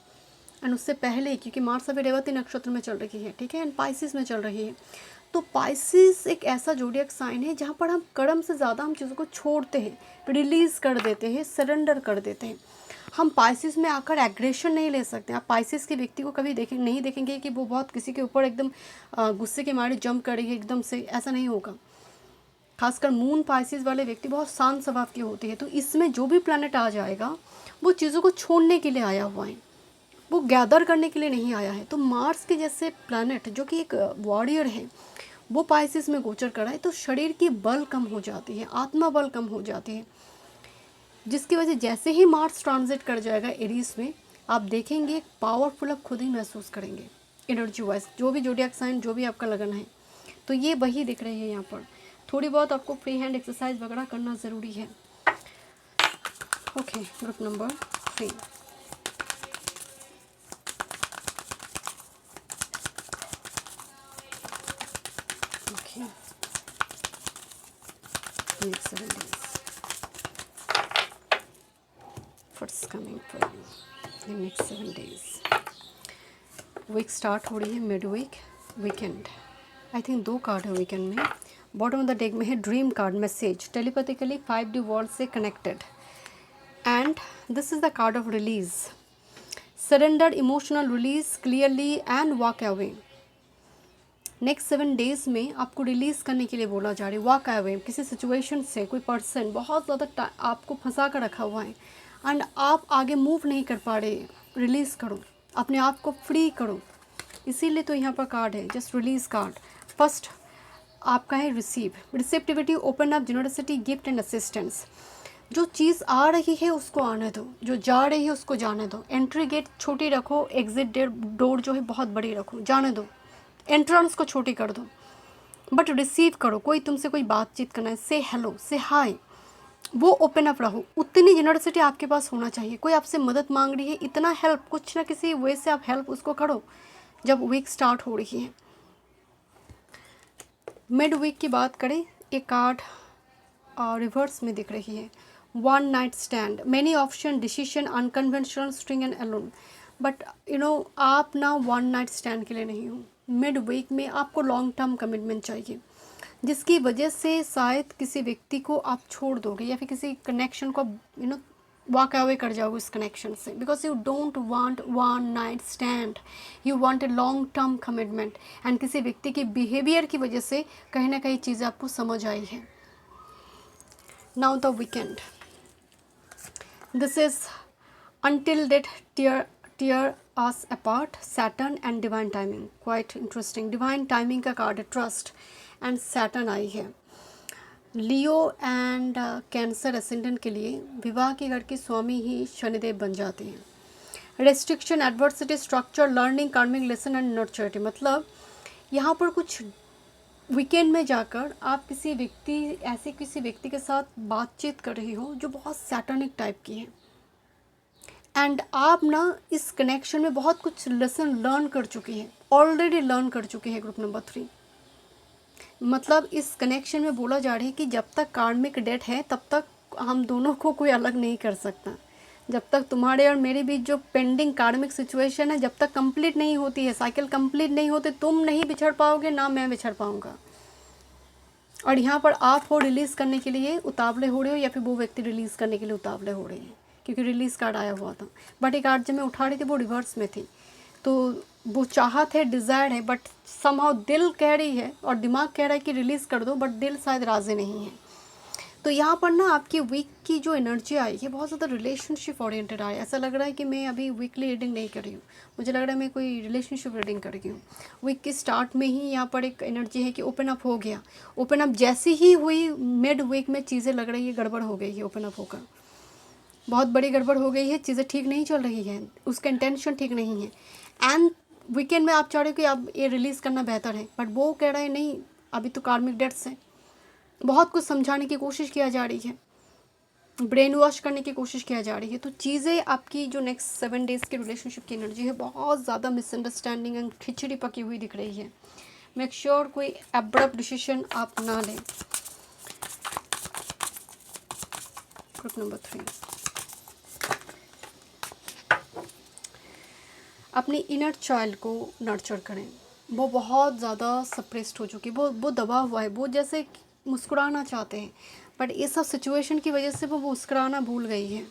एंड उससे पहले, क्योंकि मार्स अभी रेवती नक्षत्र में चल रही है, ठीक है, एंड पाइसिस में चल रही है। तो पाइसिस एक ऐसा जोडियक साइन है जहाँ पर हम कर्म से ज़्यादा हम चीज़ों को छोड़ते हैं, रिलीज़ कर देते हैं, सरेंडर कर देते हैं। हम पाइसिस में आकर एग्रेशन नहीं ले सकते। आप पाइसिस के व्यक्ति को कभी नहीं देखेंगे कि वो बहुत किसी के ऊपर एकदम गुस्से के मारे जंप करेंगे एकदम से, ऐसा नहीं होगा। खासकर मून पाइसिस वाले व्यक्ति बहुत शांत स्वभाव के होते हैं। तो इसमें जो भी प्लैनेट आ जाएगा वो चीज़ों को छोड़ने के लिए आया हुआ है। वो गैदर करने के लिए नहीं आया है। तो मार्स के जैसे प्लैनेट जो कि एक वॉरियर है, वो पाइसिस में गोचर कर रहा है, तो शरीर की बल कम हो जाती है, आत्मा बल कम हो जाती है, जिसकी वजह जैसे ही मार्स ट्रांजिट कर जाएगा एरीज में, आप देखेंगे पावरफुल आप खुद ही महसूस करेंगे एनर्जी वाइज, जो भी जोडियाक साइन, जो भी आपका लगन है। तो ये वही दिख रही है यहाँ पर। थोड़ी बहुत आपको फ्री हैंड एक्सरसाइज वगैरह करना ज़रूरी है। Okay, group number 3। Okay, next 7 days. What's coming for you in next 7 days? Week start हो रही है, mid week, weekend. I think 2 card है वीकेंड में। बॉटम ऑफ द डेक में है dream card, message, telepathically 5D world से connected, and this is the card of release, surrender, emotional release clearly and walk away. Next 7 days में आपको release करने के लिए बोला जा रहा है, वॉक अवे किसी सिचुएशन से। कोई पर्सन बहुत ज़्यादा आपको फंसा कर रखा हुआ है एंड आप आगे मूव नहीं कर पा रहे, रिलीज़ करो, अपने आप को फ्री करो। इसीलिए तो यहाँ पर कार्ड है, जस्ट रिलीज कार्ड। फर्स्ट आपका है receive, receptivity, open up, generosity, gift and assistance. जो चीज़ आ रही है उसको आने दो, जो जा रही है उसको जाने दो। एंट्री गेट छोटी रखो, एग्जिट डोर जो है बहुत बड़ी रखो, जाने दो। एंट्रेंस को छोटी कर दो, बट रिसीव करो। कोई तुमसे कोई बातचीत करना है, से हेलो, से हाय, वो ओपन अप रहो। उतनी जनरसिटी आपके पास होना चाहिए। कोई आपसे मदद मांग रही है, इतना हेल्प, कुछ ना किसी वे से आप हेल्प उसको करो जब वीक स्टार्ट हो रही है। मिड वीक की बात करें, एक कार्ड रिवर्स में दिख रही है, one night stand, many option, decision, unconventional, string and alone. But आप ना वन नाइट स्टैंड के लिए नहीं हो। मिड वीक में आपको लॉन्ग टर्म कमिटमेंट चाहिए, जिसकी वजह से शायद किसी व्यक्ति को आप छोड़ दोगे या फिर किसी कनेक्शन को वॉक अवे कर जाओगे उस कनेक्शन से, because you don't want one night stand, you want a long term commitment. And किसी व्यक्ति के बिहेवियर की वजह से कहीं ना कहीं चीज़ें आपको समझ आई है। Now the weekend, this is until that tear us apart, Saturn and divine timing, quite interesting। divine timing का कार्ड है, ट्रस्ट एंड सैटर्न आई है। लियो एंड कैंसर एसेंडेंट के लिए विवाह के घर के स्वामी ही शनिदेव बन जाते हैं। रेस्ट्रिक्शन, एडवर्सिटी, स्ट्रक्चर, लर्निंग, कार्मिक लेसन एंड नर्चरिटी। मतलब यहाँ पर कुछ वीकेंड में जाकर आप किसी व्यक्ति के साथ बातचीत कर रही हो जो बहुत सैटर्निक टाइप की है, एंड आप ना इस कनेक्शन में बहुत कुछ लेसन लर्न कर चुकी है, ऑलरेडी लर्न कर चुकी है। ग्रुप नंबर 3, मतलब इस कनेक्शन में बोला जा रहा है कि जब तक कार्मिक डेट है तब तक हम दोनों को कोई अलग नहीं कर सकता। जब तक तुम्हारे और मेरे बीच जो पेंडिंग कार्मिक सिचुएशन है, जब तक कंप्लीट नहीं होती है, साइकिल कंप्लीट नहीं होते, तुम नहीं बिछड़ पाओगे, ना मैं बिछड़ पाऊँगा। और यहाँ पर आप हो रिलीज़ करने के लिए उतावले हो रहे हो, या फिर वो व्यक्ति रिलीज़ करने के लिए उतावले हो रहे हैं, क्योंकि रिलीज़ कार्ड आया हुआ था। बट एक कार्ड जब मैं उठा रही थी वो रिवर्स में थी, तो वो चाहत है, डिज़ायर है, बट समहाउ दिल कह रही है और दिमाग कह रहा है कि रिलीज़ कर दो, बट दिल शायद राज़ी नहीं है। तो यहाँ पर ना आपकी वीक की जो एनर्जी आई है बहुत ज़्यादा रिलेशनशिप ओरिएंटेड आई। ऐसा लग रहा है कि मैं अभी वीकली रीडिंग नहीं कर रही हूँ, मुझे लग रहा है मैं कोई रिलेशनशिप रीडिंग कर रही हूँ। वीक की स्टार्ट में ही यहाँ पर एक एनर्जी है कि ओपन अप हो गया। ओपन अप जैसी ही हुई, मिड वीक में चीज़ें लग रही है गड़बड़ हो गई है, ओपन अप होकर बहुत बड़ी गड़बड़ हो गई है, चीज़ें ठीक नहीं चल रही है, उसका इंटेंशन ठीक नहीं है। एंड वीकेंड में आप चाह रहे हो कि अब ये रिलीज़ करना बेहतर है, बट वो कह रहा है नहीं, अभी तो कार्मिक डेट्स है। बहुत कुछ समझाने की कोशिश किया जा रही है, ब्रेन वॉश करने की कोशिश किया जा रही है। तो चीज़ें आपकी जो नेक्स्ट 7 डेज़ की रिलेशनशिप की एनर्जी है बहुत ज़्यादा मिसअंडरस्टैंडिंग एंड खिचड़ी पकी हुई दिख रही है। मेक श्योर कोई एब्रप्ट डिसीजन आप ना लें। ग्रुप नंबर 3, अपनी इनर चाइल्ड को नर्चर करें। वो बहुत ज़्यादा सप्रेस्ड हो चुकी है, वो दबा हुआ है, वो जैसे मुस्कुराना चाहते हैं, बट ये सब सिचुएशन की वजह से वो मुस्कुराना भूल गई है।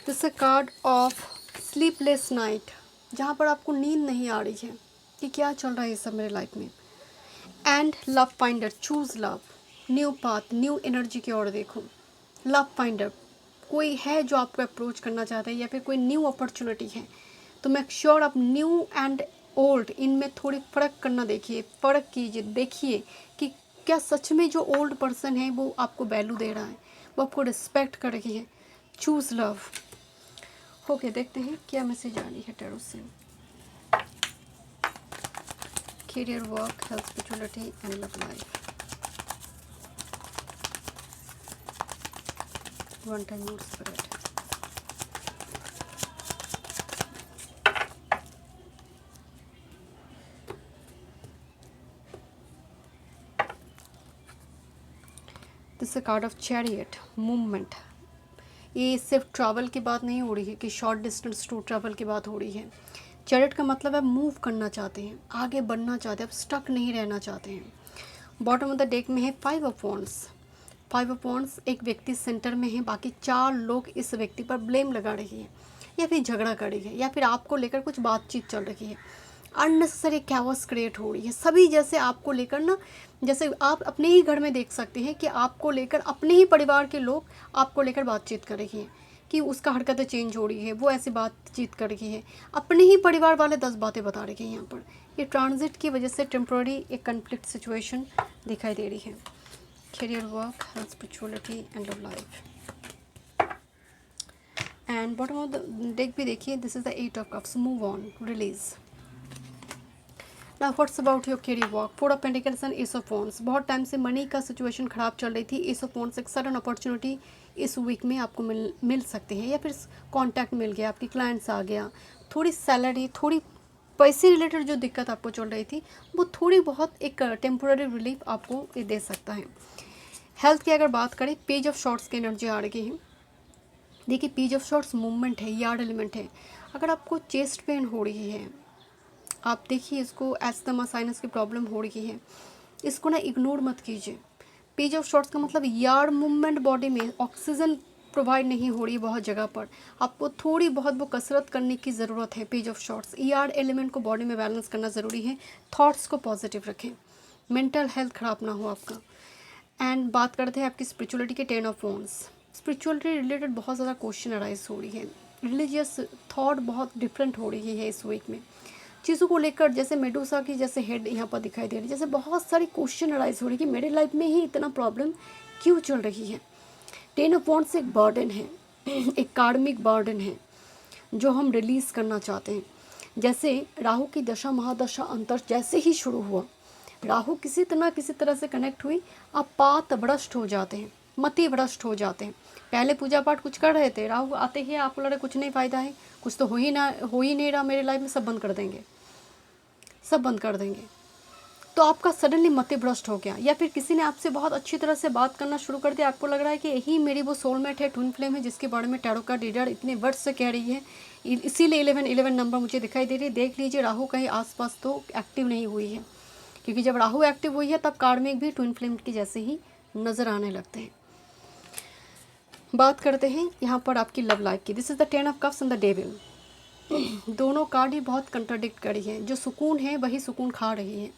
This a card of sleepless night, जहाँ पर आपको नींद नहीं आ रही है कि क्या चल रहा है ये सब मेरे लाइफ में। And love finder, choose love, new path, new energy की ओर देखो। लव फाइंडर, कोई है जो आपको अप्रोच करना चाहता है या फिर कोई न्यू अपॉर्चुनिटी है, तो मेक श्योर आप न्यू एंड ओल्ड इनमें थोड़ी फ़र्क करना देखिए, फ़र्क कीजिए, देखिए कि क्या सच में जो ओल्ड पर्सन है वो आपको वैल्यू दे रहा है, वो आपको रिस्पेक्ट कर रही है। Choose love. ओके, देखते हैं क्या मैसेज आ रही है टैरो से। Career, work, health, spirituality and love life. One time more spirit. This a card of chariot, movement. ये सिर्फ ट्रैवल की बात नहीं हो रही है कि शॉर्ट डिस्टेंस टू ट्रैवल की बात हो रही है। चैरियट का मतलब है मूव करना चाहते हैं, आगे बढ़ना चाहते हैं, अब स्टक नहीं रहना चाहते हैं। बॉटम ऑफ द डेक में है 5 ऑफ वॉन्ड्स। 5 ऑफ वॉन्ड्स, एक व्यक्ति सेंटर में है, बाकी 4 लोग इस व्यक्ति पर ब्लेम लगा रही है या फिर झगड़ा कर रही है या फिर आपको लेकर कुछ बातचीत चल रही है। अननेसेसरी कैओस क्रिएट हो रही है। सभी जैसे आपको लेकर ना, जैसे आप अपने ही घर में देख सकते हैं कि आपको लेकर अपने ही परिवार के लोग आपको लेकर बातचीत कर रही हैं कि उसका हरकतें चेंज हो रही है, वो ऐसी बातचीत कर रही है। अपने ही परिवार वाले 10 बातें बता रहे हैं यहाँ पर। ये ट्रांजिट की वजह से टेम्प्रोरी एक कन्फ्लिक्ट सिचुएशन दिखाई दे रही है। Career, work, health, spirituality and love life. And bottom of the deck भी देखिए, this is the 8 of cups, move on, release. Now what's about your career, work, 4 of pentacles and S of wands. बहुत time से money का situation खराब चल रही थी। S of wands, एक सडन अपॉर्चुनिटी इस वीक में आपको मिल सकती है या फिर कॉन्टैक्ट मिल गया, आपकी क्लाइंट्स आ गया, थोड़ी सैलरी, थोड़ी पैसे रिलेटेड जो दिक्कत आपको चल रही थी वो थोड़ी बहुत एक टेम्पोररी रिलीफ आपको ये दे सकता है। हेल्थ की अगर बात करें, पेज ऑफ शॉर्ट्स की एनर्जी आ रही है। देखिए, पेज ऑफ शॉर्ट्स मूवमेंट है, यार्ड एलिमेंट है। अगर आपको चेस्ट पेन हो रही है, आप देखिए इसको एस्थमा, साइनस की प्रॉब्लम हो रही है, इसको ना इग्नोर मत कीजिए। पेज ऑफ शॉर्ट्स का मतलब यार्ड मूवमेंट, बॉडी में ऑक्सीजन प्रोवाइड नहीं हो रही बहुत जगह पर, आपको थोड़ी बहुत वो कसरत करने की ज़रूरत है। Page of shorts, yard element को बॉडी में बैलेंस करना ज़रूरी है। थॉट्स को पॉजिटिव रखें, मेंटल हेल्थ ख़राब ना हो आपका। एंड बात करते हैं आपकी स्पिरिचुअलिटी के 10 ऑफ वॉन्ड्स। स्पिरिचुअलिटी रिलेटेड बहुत ज़्यादा क्वेश्चन अराइज हो रही है, रिलीजियस थॉट बहुत डिफरेंट हो रही है इस वीक में। चीज़ों को लेकर जैसे मेडूसा की जैसे हेड यहाँ पर दिखाई दे रही है, जैसे बहुत सारी क्वेश्चन अराइज हो रही है कि मेरे लाइफ में ही इतना प्रॉब्लम क्यों चल रही है। 10 ऑफ वॉन्ड्स एक बर्डन है, एक कार्मिक बर्डन है जो हम रिलीज़ करना चाहते हैं। जैसे राहु की दशा महादशा अंतर जैसे ही शुरू हुआ, राहु किसी तरह से कनेक्ट हुई, आप पात भ्रष्ट हो जाते हैं, मति भ्रष्ट हो जाते हैं। पहले पूजा पाठ कुछ कर रहे थे, राहु आते ही आपको लग रहा कुछ नहीं फ़ायदा है, कुछ तो हो ही नहीं रहा मेरे लाइफ में, सब बंद कर देंगे, सब बंद कर देंगे। तो आपका सडनली मति भ्रष्ट हो गया, या फिर किसी ने आपसे बहुत अच्छी तरह से बात करना शुरू कर दिया, आपको लग रहा है कि यही मेरी वो सोलमेट है, ट्विन फ्लेम है, जिसके बारे में टैरो कार्ड रीडर इतने वर्ड्स से कह रही है। इसीलिए 11 नंबर मुझे दिखाई दे रही है। देख लीजिए, राहु कहीं आसपास तो एक्टिव नहीं हुई है, क्योंकि जब राहु एक्टिव हुई है तब कार्मिक भी ट्विन फ्लेम के जैसे ही नज़र आने लगते हैं। बात करते हैं यहाँ पर आपकी लव लाइफ की। This is the 10 of cups and the devil. दोनों कार्ड ही बहुत कंट्राडिक्ट कर रही है। जो सुकून है वही सुकून खा रही है,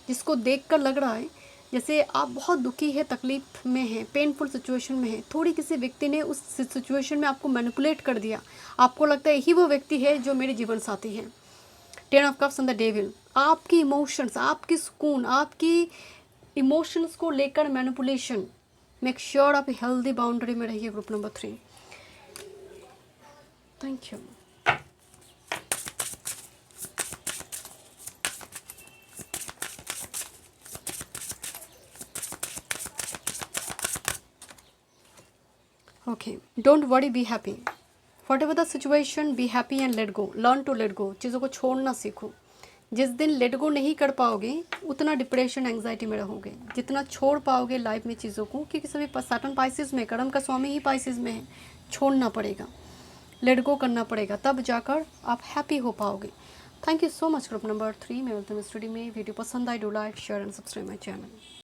जिसको देखकर लग रहा है जैसे आप बहुत दुखी है, तकलीफ में है, पेनफुल सिचुएशन में है। थोड़ी किसी व्यक्ति ने उस सिचुएशन में आपको मैनिपुलेट कर दिया, आपको लगता है यही वो व्यक्ति है जो मेरे जीवन साथी है। 10 of cups and the devil, आपकी इमोशंस, आपकी सुकून, आपकी इमोशंस को लेकर मैनिपुलेशन। मेक श्योर आप हेल्दी बाउंड्री में रहिए। Group number 3, thank you. Okay, don't worry, be happy. Whatever the situation, be happy and let go, learn to let go. चीज़ों को छोड़ना सीखो। जिस दिन लेट गो नहीं कर पाओगे उतना डिप्रेशन, एंग्जाइटी में रहोगे। जितना छोड़ पाओगे लाइफ में चीज़ों को, क्योंकि सभी सैटर्न पाइसेस में, कर्म का स्वामी ही पाइसेस में है, छोड़ना पड़ेगा, लेट गो करना पड़ेगा, तब जाकर आप हैप्पी हो पाओगे। Thank you so much. Group number 3 में मिलते हैं स्टडी में। वीडियो पसंद आए, do like, share and subscribe my channel.